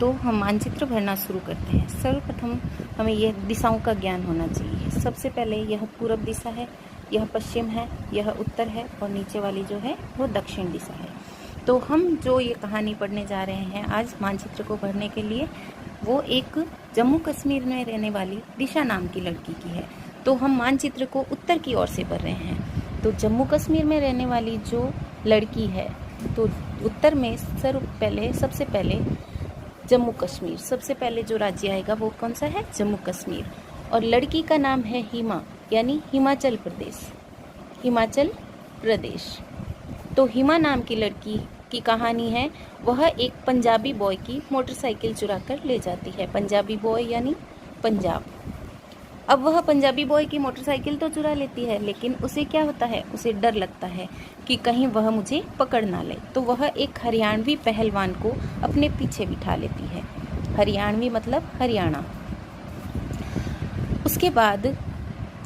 तो हम मानचित्र भरना शुरू करते हैं। सर्वप्रथम हमें यह दिशाओं का ज्ञान होना चाहिए। सबसे पहले यह पूर्व दिशा है, यह पश्चिम है, यह उत्तर है और नीचे वाली जो है वो दक्षिण दिशा है। तो हम जो ये कहानी पढ़ने जा रहे हैं आज मानचित्र को भरने के लिए, वो एक जम्मू कश्मीर में रहने वाली दिशा नाम की लड़की की है। तो हम मानचित्र को उत्तर की ओर से भर रहे हैं। तो जम्मू कश्मीर में रहने वाली जो लड़की है, तो उत्तर में सबसे पहले जम्मू कश्मीर, सबसे पहले जो राज्य आएगा वो कौन सा है? जम्मू कश्मीर। और लड़की का नाम है हिमा, यानी हिमाचल प्रदेश। हिमाचल प्रदेश। तो हिमा नाम की लड़की की कहानी है, वह एक पंजाबी बॉय की मोटरसाइकिल चुरा कर ले जाती है। पंजाबी बॉय यानी पंजाब। अब वह पंजाबी बॉय की मोटरसाइकिल तो चुरा लेती है, लेकिन उसे क्या होता है? उसे डर लगता है कि कहीं वह मुझे पकड़ ना ले। तो वह एक हरियाणवी पहलवान को अपने पीछे बिठा लेती है। हरियाणवी मतलब हरियाणा। उसके बाद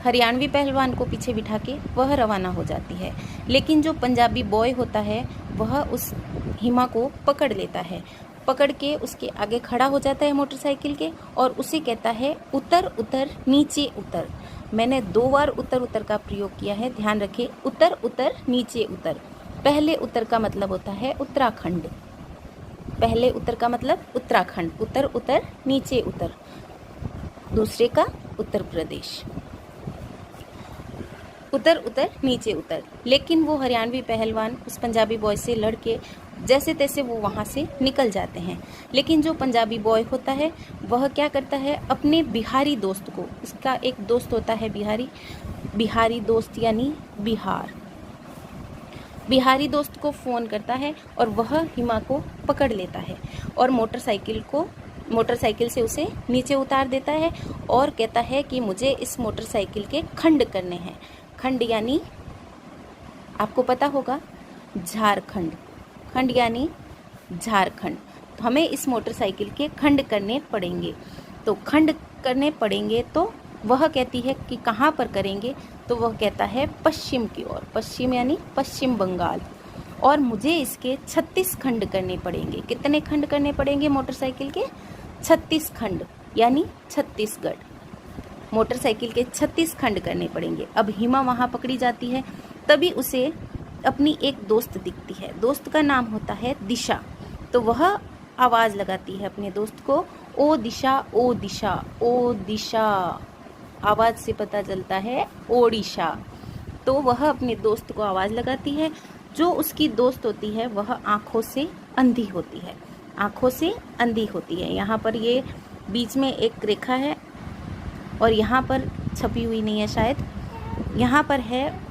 हरियाणवी पहलवान को पीछे बिठा के वह रवाना हो जाती है। लेकिन जो पंजाबी बॉय होता है वह उस हिमा को पकड़ लेता है। पकड़ के उसके आगे खड़ा हो जाता है मोटरसाइकिल के, और उसे कहता है उतर उतर नीचे उतर। मैंने 2 बार उतर उतर का प्रयोग किया है, ध्यान रखें। उतर उतर नीचे उतर। पहले उतर का मतलब होता है उत्तराखंड। पहले उतर का मतलब उत्तराखंड। उतर उतर नीचे उतर। दूसरे का उत्तर प्रदेश। उतर उतर नीचे उतर। लेकिन वो हरियाणवी पहलवान उस पंजाबी बॉय से लड़के जैसे तैसे वो वहाँ से निकल जाते हैं। लेकिन जो पंजाबी बॉय होता है वह क्या करता है? अपने बिहारी दोस्त को, उसका एक दोस्त होता है बिहारी दोस्त यानी बिहार, बिहारी दोस्त को फ़ोन करता है और वह हिमा को पकड़ लेता है और मोटरसाइकिल से उसे नीचे उतार देता है और कहता है कि मुझे इस मोटरसाइकिल के खंड करने हैं। खंड यानी आपको पता होगा झारखंड। खंड यानी झारखंड। तो हमें इस मोटरसाइकिल के खंड करने पड़ेंगे। तो खंड करने पड़ेंगे तो वह कहती है कि कहाँ पर करेंगे? तो वह कहता है पश्चिम की ओर। पश्चिम यानी पश्चिम बंगाल। और मुझे इसके 36 खंड करने पड़ेंगे। कितने खंड करने पड़ेंगे मोटरसाइकिल के? 36 खंड यानी छत्तीसगढ़। मोटरसाइकिल के 36 खंड करने पड़ेंगे। अब हिमा वहाँ पकड़ी जाती है, तभी उसे अपनी एक दोस्त दिखती है। दोस्त का नाम होता है दिशा। तो वह आवाज़ लगाती है अपने दोस्त को, ओ दिशा ओ दिशा ओ दिशा। आवाज़ से पता चलता है ओडिशा। तो वह अपने दोस्त को आवाज़ लगाती है। जो उसकी दोस्त होती है वह आँखों से अंधी होती है। आँखों से अंधी होती है। यहाँ पर ये बीच में एक रेखा है और यहाँ पर छपी हुई नहीं है शायद। यहाँ पर है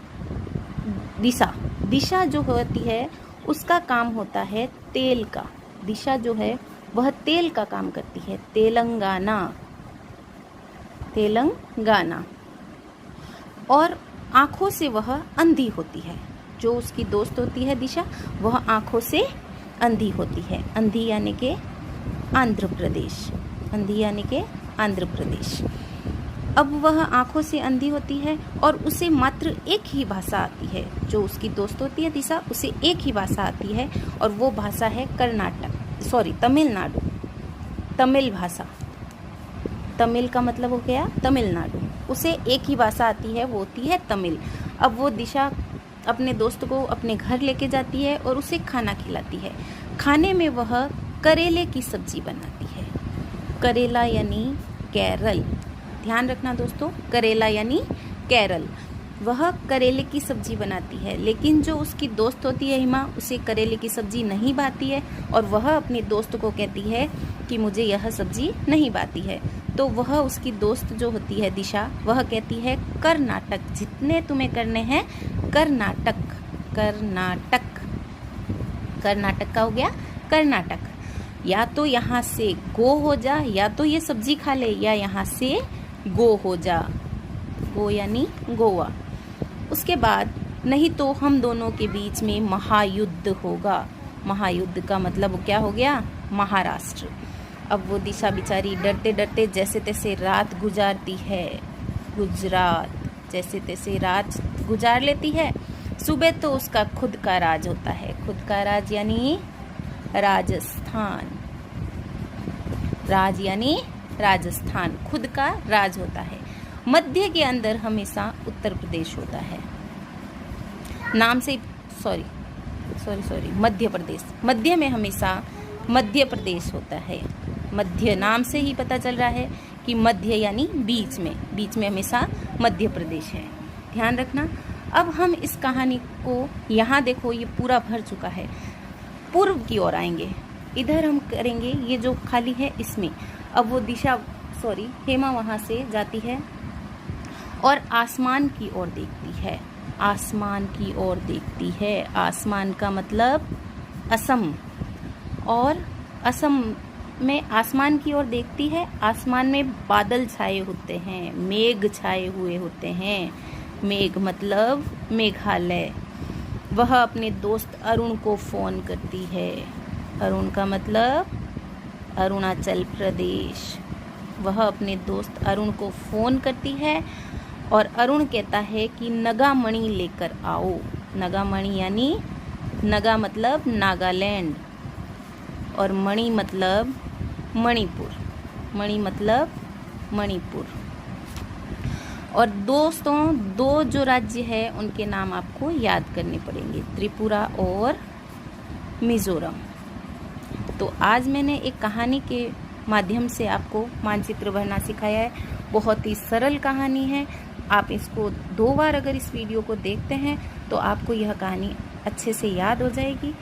दिशा। दिशा जो होती है उसका काम होता है तेल का। दिशा जो है वह तेल का काम करती है। तेलंगाना। और आँखों से वह अंधी होती है। जो उसकी दोस्त होती है दिशा, वह आँखों से अंधी होती है। अंधी यानी के आंध्र प्रदेश। अंधी यानी के आंध्र प्रदेश। अब वह आँखों से अंधी होती है और उसे मात्र एक ही भाषा आती है। जो उसकी दोस्त होती है दिशा, उसे एक ही भाषा आती है और वो भाषा है तमिलनाडु। तमिल भाषा। तमिल का मतलब हो गया तमिलनाडु। उसे एक ही भाषा आती है, वो होती है तमिल। अब वो दिशा अपने दोस्त को अपने घर लेके जाती है और उसे खाना खिलाती है। खाने में वह करेले की सब्जी बनाती है। करेला यानी केरल। ध्यान रखना दोस्तों, करेला यानी केरल। वह करेले की सब्जी बनाती है। लेकिन जो उसकी दोस्त होती है हिमा, उसे करेले की सब्जी नहीं भाती है और वह अपने दोस्त को कहती है कि मुझे यह सब्जी नहीं भाती है। तो वह उसकी दोस्त जो होती है दिशा, वह कहती है कर्नाटक। जितने तुम्हें करने हैं कर्नाटक। कर्नाटक का हो गया कर्नाटक। या तो यहाँ से गो हो जा, या तो ये सब्जी खा ले, या यहाँ से गो हो जा। गो यानी गोवा। उसके बाद नहीं तो हम दोनों के बीच में महायुद्ध होगा। महायुद्ध का मतलब क्या हो गया? महाराष्ट्र। अब वो दिशा बेचारी डरते डरते जैसे तैसे रात गुजारती है। गुजरात जैसे तैसे रात गुजार लेती है। सुबह तो उसका खुद का राज होता है। खुद का राज यानी राजस्थान। राज यानी राजस्थान, खुद का राज होता है। मध्य के अंदर हमेशा उत्तर प्रदेश होता है, नाम से सॉरी मध्य प्रदेश, मध्य में हमेशा मध्य प्रदेश होता है। मध्य नाम से ही पता चल रहा है कि मध्य यानी बीच में हमेशा मध्य प्रदेश है, ध्यान रखना। अब हम इस कहानी को यहाँ देखो, ये पूरा भर चुका है, पूर्व की ओर आएंगे, इधर हम करेंगे ये जो खाली है इसमें। अब वो हेमा वहाँ से जाती है और आसमान की ओर देखती है, आसमान की ओर देखती है। आसमान का मतलब असम, और असम में आसमान की ओर देखती है। आसमान में बादल छाए होते हैं, मेघ छाए हुए होते हैं। मेघ मतलब मेघालय। वह अपने दोस्त अरुण को फ़ोन करती है। अरुण का मतलब अरुणाचल प्रदेश। वह अपने दोस्त अरुण को फ़ोन करती है और अरुण कहता है कि नगामणि लेकर आओ। नगामणि यानी, नगा मतलब नागालैंड और मणि मतलब मणिपुर, मणि मतलब मणिपुर। और दोस्तों, दो जो राज्य है उनके नाम आपको याद करने पड़ेंगे, त्रिपुरा और मिज़ोरम। तो आज मैंने एक कहानी के माध्यम से आपको मानचित्र भरना सिखाया है। बहुत ही सरल कहानी है। आप इसको 2 बार अगर इस वीडियो को देखते हैं तो आपको यह कहानी अच्छे से याद हो जाएगी।